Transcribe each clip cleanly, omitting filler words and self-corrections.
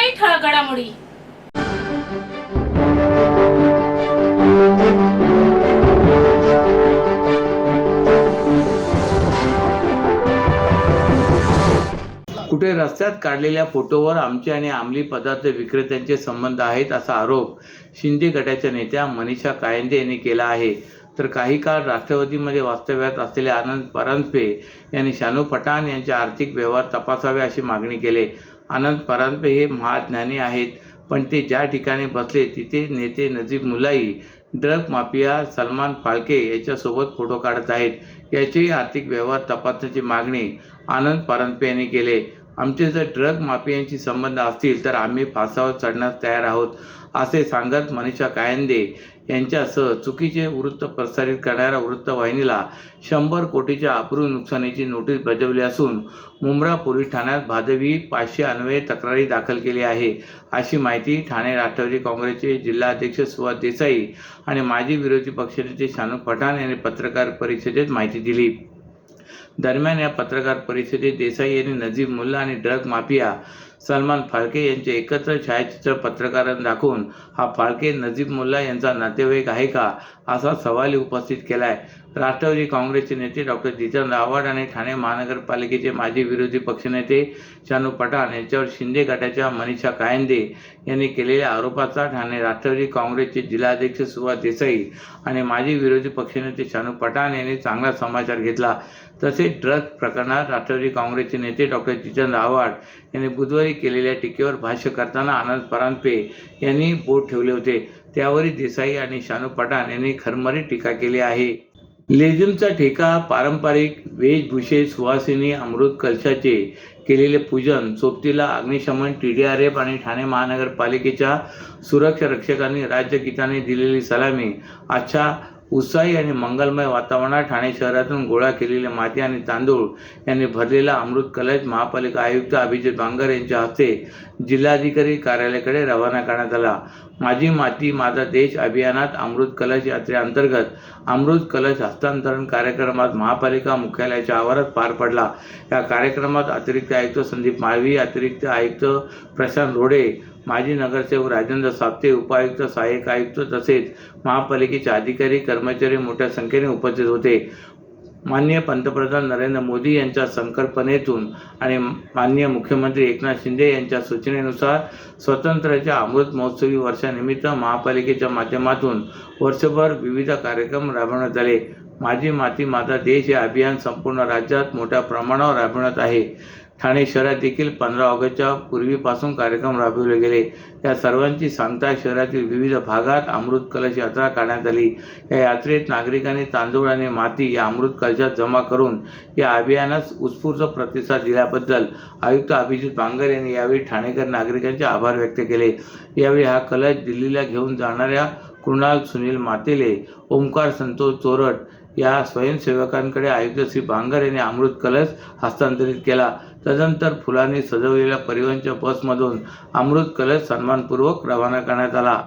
काही ठळक घडामोडी. कुठे रस्त्यात काढलेल्या फोटोवर आमचे आणि अंमली पदार्थ विक्रेत्यांचे संबंध आहेत असा आरोप शिंदे गटाच्या नेत्या मनीषा कायंदे यांनी केला आहे. तर काही काळ राष्ट्रवादीमध्ये वास्तव्यात असलेले आनंद परांजपे यांनी शानू पठाण यांचे आर्थिक व्यवहार तपासावे अशी मागणी केली. आनंद परांजपे हे महाज्ञानी आहेत, पण ते ज्या ठिकाणी बसले तिथे नेते नजीब मुल्लाई ड्रग माफिया सलमान फाळके याच्यासोबत फोटो काढत आहेत. याचेही आर्थिक व्यवहार तपासण्याची मागणी आनंद परांजपे यांनी केली. आमचे जर ड्रग माफियांशी संबंध असतील तर आम्ही फासावर चढण्यास तयार आहोत असे सांगत मनीषा कायंदे यांच्यासह चुकीचे वृत्त प्रसारित करणाऱ्या वृत्तवाहिनीला 100 कोटीच्या अब्रू नुकसानीची नोटीस बजावली असून मुंब्रा पोलीस ठाण्यात भादवी 500 अन्वये तक्रारी दाखल केली आहे अशी माहिती ठाणे राष्ट्रवादी काँग्रेसचे जिल्हाध्यक्ष सुहास देसाई आणि माजी विरोधी पक्षनेते शानू पठाण यांनी पत्रकार परिषदेत माहिती दिली. दरम्यान या पत्रकार परिषदेत देसाई यांनी नजीब मुल्ला आणि ड्रग माफिया सलमान फाळके यांचे एकत्र छायाचित्र पत्रकारांना दाखवून हा फाळके नजीब मुल्ला यांचा नातेवाईक आहे का असा सवाल उपस्थित केला आहे. राष्ट्रवादी काँग्रेसचे नेते डॉक्टर जितेंद्र आव्हाड आणि ठाणे महानगरपालिकेचे माजी विरोधी पक्षनेते शानू पठाण यांच्यावर शिंदे गटाच्या मनीषा कायंदे यांनी केलेल्या आरोपाचा ठाणे राष्ट्रवादी काँग्रेसचे जिल्हाध्यक्ष सुहास देसाई आणि माजी विरोधी पक्षनेते शानू पठाण यांनी चांगला समाचार घेतला. तसेच ड्रग प्रकरणात राष्ट्रवादी काँग्रेसचे नेते डॉक्टर जितेंद्र आव्हाड यांनी बुधवारी केलेल्या टीकेवर भाष्य करताना आनंद परांजपे यांनी बोट ठेवले होते. त्यावरही देसाई आणि शानू पठाण यांनी खरमरी टीका केली आहे. लेझिमचा ठेका, पारंपरिक वेशभूषेत सुवासिनी अमृत कलशाचे केलेले पूजन, सोबतीला अग्निशमन, TDRF आणि ठाणे महानगरपालिकेच्या सुरक्षा रक्षकांनी राज्यगीताने दिलेली सलामी, आजच्या उत्साही आणि मंगलमय वातावरणात ठाणे शहरातून गोळा केलेले माती आणि तांदूळ यांनी भरलेला अमृत कलश महापालिका आयुक्त अभिजित बांगर यांच्या हस्ते जिल्हाधिकारी कार्यालयाकडे रवाना करण्यात आला. माझी माती माझा देश अभियानात अमृत कलश यात्रेअंतर्गत अमृत कलश हस्तांतरण कार्यक्रमात महापालिका मुख्यालयाच्या आवारात पार पडला. या कार्यक्रमात अतिरिक्त आयुक्त संदीप माळवी, अतिरिक्त आयुक्त प्रशांत रोडे, माजी नगरसेवक राजेंद्र साप्ते, उपायुक्त, सहाय्यक आयुक्त तसेच महापालिकेचे अधिकारी कर्मचारी मोठ्या संख्येने उपस्थित होते. माननीय पंतप्रधान नरेंद्र मोदी यांच्या संकल्पनेतून आणि माननीय मुख्यमंत्री एकनाथ शिंदे यांच्या सूचनेनुसार स्वातंत्र्याच्या अमृत महोत्सवी वर्षानिमित्त महापालिकेच्या माध्यमातून वर्षभर विविध कार्यक्रम राबवण्यात आले. माझी माती माझा देश हे अभियान संपूर्ण राज्यात मोठ्या प्रमाणावर राबवण्यात आहे. ठाणे शहरात देखील 15 ऑगस्टच्या पूर्वीपासून कार्यक्रम राबवले गेले. या सर्वांची सांगता शहरातील विविध भागात अमृत कलश यात्रा काढण्यात आली. या यात्रेत नागरिकांनी तांदूळ आणि माती या अमृत कलशात जमा करून या अभियानास उत्स्फूर्त प्रतिसाद दिल्याबद्दल आयुक्त अभिजित बांगर यांनी यावेळी ठाणेकर नागरिकांचे आभार व्यक्त केले. यावेळी हा कलश दिल्लीला घेऊन जाणाऱ्या कृणाल सुनील मातेले, ओमकार संतोष चोरट या स्वयंसेवकांकडे आयुक्त श्री बांगर यांनी अमृत कलश हस्तांतरित केला. तदनंतर फुलांनी सजवलेल्या परिवहनच्या बसमधून अमृत कलश सन्मानपूर्वक रवाना करण्यात आला.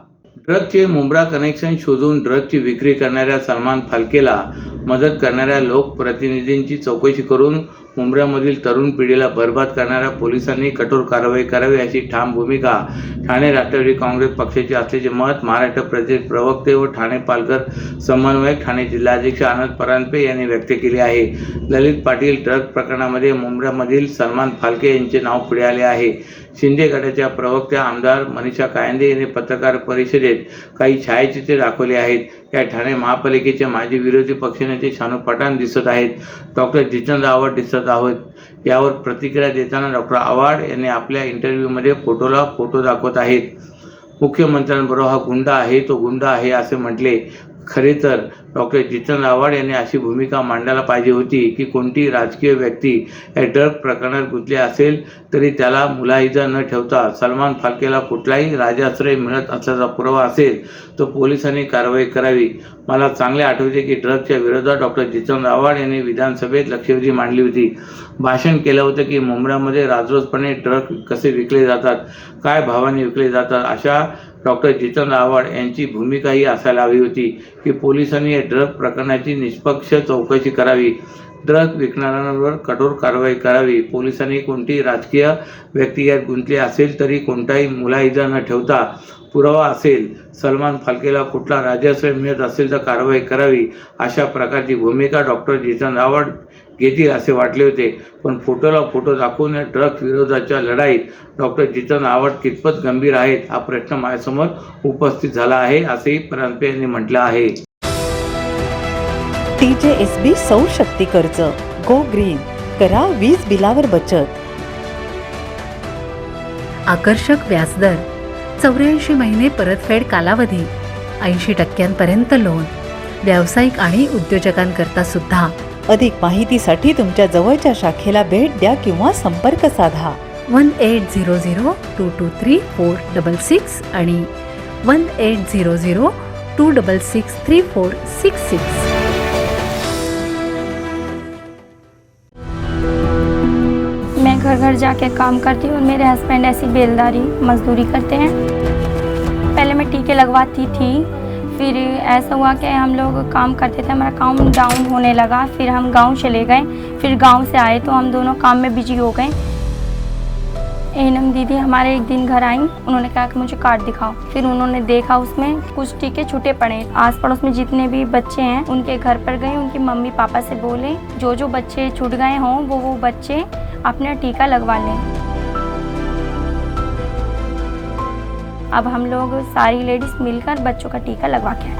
ड्रगचे मुंब्रा कनेक्शन शोधून ड्रगची विक्री करणाऱ्या सलमान फाळकेला मदत करणाऱ्या लोकप्रतिनिधींची चौकशी करून मुंब्र्यामधील तरुण पिढीला बरबाद करणाऱ्या पोलिसांनी कठोर कारवाई करावी अशी ठाम भूमिका ठाणे राष्ट्रवादी काँग्रेस पक्षाचे असल्याचे मत महाराष्ट्र प्रदेश प्रवक्ते व ठाणे पालघर समन्वयक ठाणे जिल्हाध्यक्ष आनंद परांजपे यांनी व्यक्त केली आहे. ललित पाटील ड्रग प्रकरणामध्ये मुंब्र्यामधील सलमान फाळके यांचे नाव पुढे आले आहे. शिंदे गटाच्या प्रवक्त्या आमदार मनीषा कायंदे यांनी पत्रकार परिषदेत काही छायाचित्रे दाखवली आहेत. या ठाणे महापालिकेचे माजी विरोधी पक्षनेते शानू पठाण दिसत आहेत. डॉक्टर जितेंद्र आव्हाड दिसत आहोत. यावर प्रतिक्रिया देताना डॉक्टर आव्हाड यांनी आपल्या इंटरव्ह्यूमध्ये फोटोला फोटो दाखवत आहेत. मुख्यमंत्र्यांबरोबर हा गुंड आहे, तो गुंड आहे असे म्हटले. खरे तर डॉक्टर जितेंद्र आव्हाड यांनी अशी भूमिका मांडायला पाहिजे होती की कोणती राजकीय व्यक्ती या ड्रग प्रकरणात गुंतली असेल तरी त्याला मुलाहिजा न ठेवता सलमान फाळकेला कुठलाही राजाश्रय मिळत असल्याचा पुरावा असेल तर पोलिसांनी कारवाई करावी. मला चांगले आठवते की ड्रगच्या विरोधात डॉक्टर जितेंद्र आव्हाड यांनी विधानसभेत लक्षवेधी मांडली होती. भाषण केलं होतं की मुंब्र्यामध्ये राजरोसपणे ड्रग कसे विकले जातात, काय भावाने विकले जातात. अशा डॉक्टर जितेंद्र आव्हाड यांची भूमिकाही असायला हवी होती की पोलिसांनी या ड्रग प्रकरणाची निष्पक्ष चौकशी करावी. ड्रग विकणाऱ्यांवर कठोर कारवाई करावी. पोलिसांनी कोणतीही राजकीय व्यक्ती यात गुंतली असेल तरी कोणताही मुलाहिजा न ठेवता पुरावा असेल, सलमान फाल्केला कुठला राजाश्रय मिळत असेल तर कारवाई करावी, अशा प्रकारची भूमिका डॉक्टर जितेंद्र आव्हाड घेतील असे वाटले होते. पण फोटोला फोटो दाखवून या ड्रग विरोधाच्या लढाईत डॉक्टर जितेंद्र आव्हाड कितपत गंभीर आहेत हा प्रश्न माझ्यासमोर उपस्थित झाला आहे, असेही परांजपे यांनी म्हटलं आहे. TJSB सौर शक्ती कर्ज गो ग्रीन, करा वीज बिलावर बचत. आकर्षक व्याजदर, 84 महिने परतफेड कालावधी, 80% लोन, व्यावसायिक आणि उद्योजकांकरता सुद्धा. अधिक माहितीसाठी तुमच्या जवळच्या शाखेला भेट द्या किंवा संपर्क साधा. 1800-223-466 आणि 1800-266-3466. मैं घर घर जाके काम करती हूँ और मेरे हस्बैंड ऐसी बेलदारी मजदूरी करते हैं. पहले मैं टीके लगवाती थी, फिर ऐसा हुआ कि हम लोग काम करते थे, हमारा काम डाउन होने लगा, फिर हम गांव चले गए. फिर गांव से आए तो हम दोनों काम में बिजी हो गए. एनम दीदी हमारे एक दिन घर आई, उन्होंने कहा कि मुझे कार्ड दिखाओ. फिर उन्होंने देखा उसमें कुछ टीके छूटे पड़े. आस पड़ोस में जितने भी बच्चे हैं उनके घर पर गए, उनकी मम्मी पापा से बोले जो जो बच्चे छूट गए हों वो बच्चे अपना टीका लगवा लें. अब हम लोग सारी लेडीज मिलकर बच्चों का टीका लगवा के आए.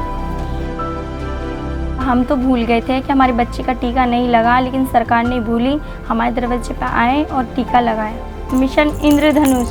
हम तो भूल गए थे कि हमारे बच्चे का टीका नहीं लगा, लेकिन सरकार नहीं भूली, हमारे दरवाजे पर आए और टीका लगाया. मिशन इंद्रधनुष.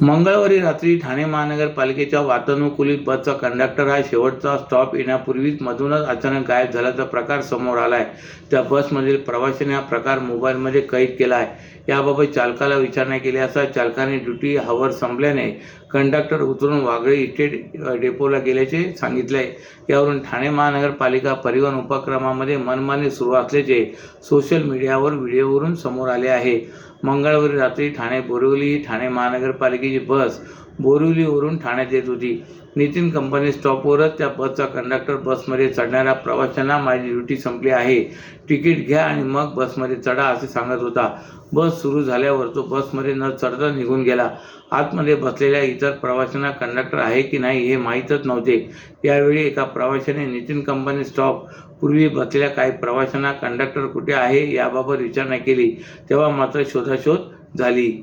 मंगळवारी रात्री ठाणे महानगरपालिकेच्या वातानुकूलित बसचा कंडक्टर हा शेवटचा स्टॉप येण्यापूर्वीच मधूनच अचानक गायब झाल्याचा प्रकार समोर आला आहे. त्या बसमधील प्रवाशाने हा प्रकार मोबाईलमध्ये कैद केला आहे. याबाबत चालकाला विचारणा केली असता चालकाने ड्युटी हावर संपल्याने कंडक्टर उतरून वागळे इस्टेट डेपोला गेल्याचे सांगितले. यावरून ठाणे महानगरपालिका परिवहन उपक्रमामध्ये मनमानी सुरू असल्याचे सोशल मीडियावर व्हिडिओवरून समोर आले आहे. मंगळवारी रात्री ठाणे बोरिवली ही ठाणे महानगरपालिकेची बस बोरिवलीवरून ठाण्यात येत होती. नितीन कंपनी स्टॉपवरच त्या बसचा कंडक्टर बसमध्ये चढणाऱ्या प्रवाशांना माझी ड्युटी संपली आहे, तिकीट घ्या आणि मग बसमध्ये चढा असे सांगत होता. बस सुरू झाल्यावर तो बसमध्ये न चढता निघून गेला. आतमध्ये बसलेल्या इतर प्रवाशांना कंडक्टर आहे की नाही हे माहीतच नव्हते. यावेळी एका प्रवाशाने नितीन कंपनी स्टॉप पूर्वी बसलेल्या काही प्रवाशांना कंडक्टर कुठे आहे याबाबत विचारणा केली, तेव्हा मात्र शोधाशोध झाली.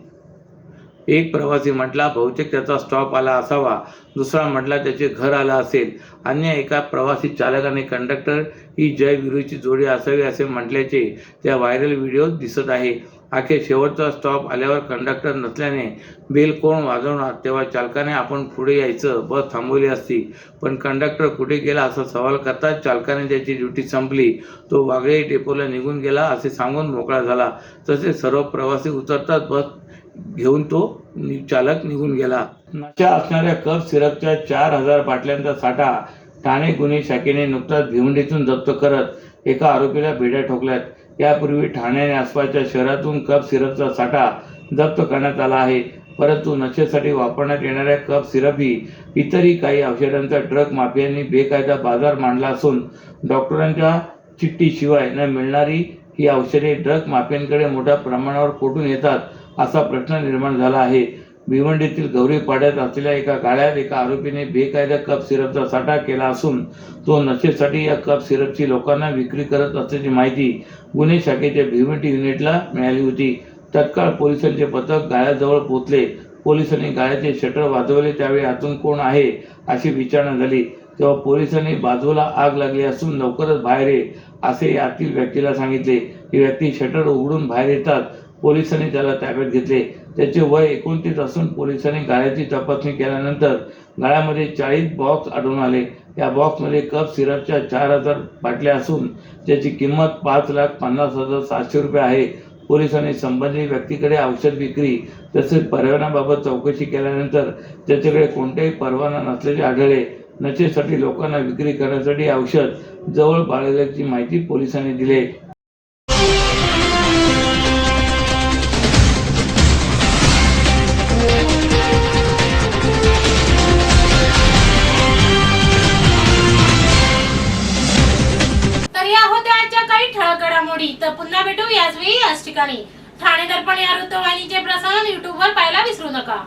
एक प्रवासी म्हटला बहुतेक त्याचा स्टॉप आला असावा, दुसरा म्हटला त्याचे घर आलं असेल, अन्य एका प्रवासी चालकाने कंडक्टर ही जय वीरूची जोडी असावी असे म्हटल्याचे त्या व्हायरल व्हिडिओत दिसत आहे. अखेर शेवटचा स्टॉप आल्यावर कंडक्टर नसल्याने बेल कोण वाजवणार, तेव्हा चालकाने आपण पुढे यायचं, बस थांबवली असती. पण कंडक्टर कुठे गेला असा सवाल करताच चालकाने त्याची ड्युटी संपली, तो वागळे डेपोला निघून गेला असे सांगून मोकळा झाला. तसेच सर्व प्रवासी उतरताच बस घेऊन तो चालक निघून गेला. नशा असणाऱ्या कफ सिरपच्या 4,000 बाटल्यांचा साठा ठाणे गुन्हे शाखेने नुकताच भिवंडीतून जप्त करत एका आरोपीला बेड्या ठोकल्यात. यापूर्वी ठाणे आणि आसपासच्या शहरातून कफ सिरपचा साठा जप्त करण्यात आला आहे. परंतु नशेसाठी वापरण्यात येणाऱ्या कफ सिरप ही इतरही काही औषधांचा ड्रग माफियांनी बेकायदा बाजार मांडला असून डॉक्टरांच्या चिठ्ठीशिवाय न मिळणारी ही औषधे ड्रग माफियांकडे मोठ्या प्रमाणावर कोठून येतात असा प्रश्न निर्माण झाला आहे. भिवंडीतील गौरीपाड्यात असलेल्या एका गाळ्यात एका आरोपीने बेकायदा कफ सिरपचा साठा केला असून तो नशेसाठी या कफ सिरपची लोकांना विक्री करत असल्याची माहिती गुन्हे शाखेच्या भिवंडी युनिटला मिळाली होती. तत्काळ पोलिसांचे पथक गाळ्याजवळ पोहोचले. पोलिसांनी गाळ्याचे शटर वाजवले. त्यावेळी आतून कोण आहे अशी विचारणा झाली, तेव्हा पोलिसांनी बाजूला आग लागली असून लवकरच बाहेर ये असे यातील व्यक्तीला सांगितले. ही व्यक्ती शटर उघडून बाहेर येतात पोलिसांनी त्याला ताब्यात घेतले. त्याचे वय 29 असून पोलिसांनी गाळ्याची तपासणी केल्यानंतर गाळ्यामध्ये 40 बॉक्स आढळून आले. या बॉक्समध्ये कफ सिरपच्या 4,000 बाटल्या असून त्याची किंमत 5,50,700 रुपये आहे. पोलिसांनी संबंधित व्यक्तीकडे औषध विक्री तसेच परवान्याबाबत चौकशी केल्यानंतर त्याच्याकडे कोणताही परवाना नसल्याचे आढळले. नशेसाठी लोकांना विक्री करण्यासाठी औषध जवळ बाळगल्याची माहिती पोलिसांनी दिली. पुन्हा भेटू याच वेळी याच ठिकाणी. ठाणे दर्पण या वृत्तवाहिनीचे प्रसारण YouTube वर पाहायला विसरू नका.